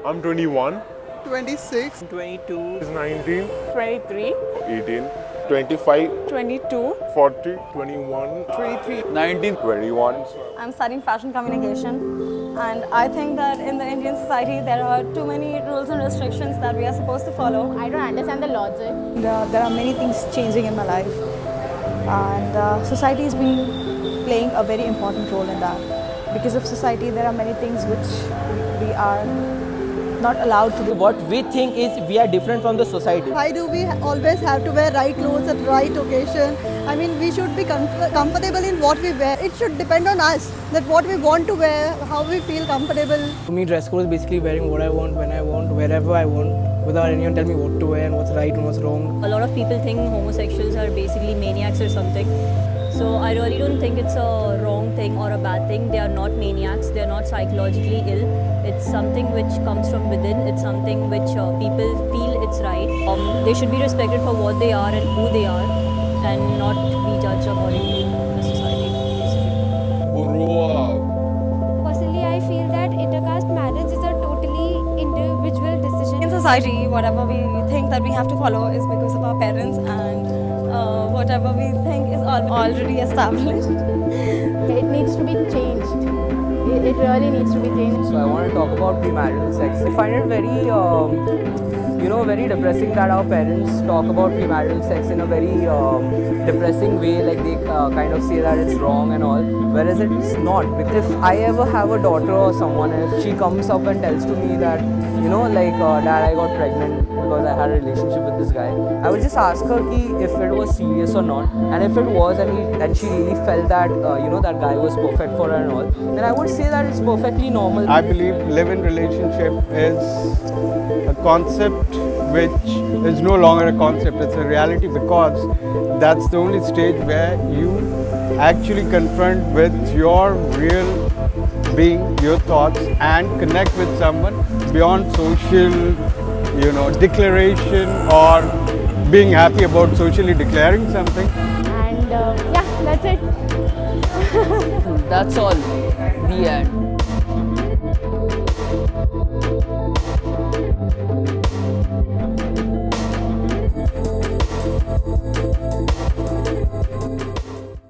I'm 21. 26, 22, 19. 23, 18. 25. 22. 40. 21. 23. 19. 21. I'm studying fashion communication, and I think that in the Indian society there are too many rules and restrictions that we are supposed to follow. I don't understand the logic. There are many things changing in my life, and society has been playing a very important role in that. Because of society, there are many things which we are not allowed to do. what we think is we are different from the society. Why do we always have to wear right clothes at right occasion? I mean, we should be comfortable in what we wear. It should depend on us, that what we want to wear, how we feel comfortable. For me, dress code is basically wearing what I want, when I want, wherever I want, without anyone telling me what to wear and what's right and what's wrong. A lot of people think homosexuals are basically maniacs or something. So I really don't think it's a wrong thing or a bad thing. They are not maniacs. They are not psychologically ill. It's something which comes from within. It's something which people feel it's right. They should be respected for what they are and who they are, and not be judged according to the society. Personally, I feel that intercaste marriage is a totally individual decision. In society, whatever we think that we have to follow is because of our parents, and whatever we think is already established. It needs to be changed. It really needs to be changed. So I want to talk about premarital sex. I find it very, very depressing that our parents talk about premarital sex in a very depressing way, like they kind of say that it's wrong and all, whereas it's not. Because if I ever have a daughter or someone, and if she comes up and tells to me that, Dad, I got pregnant because I had a relationship with this guy, I would just ask her if it was serious or not, and if it was, and she really felt that, that guy was perfect for her and all, then I would say that it's perfectly normal. I believe live-in relationship is a concept which is no longer a concept, it's a reality, because that's the only stage where you actually confront with your real being, your thoughts, and connect with someone beyond social, declaration or being happy about socially declaring something. And yeah, that's it. That's all. The end.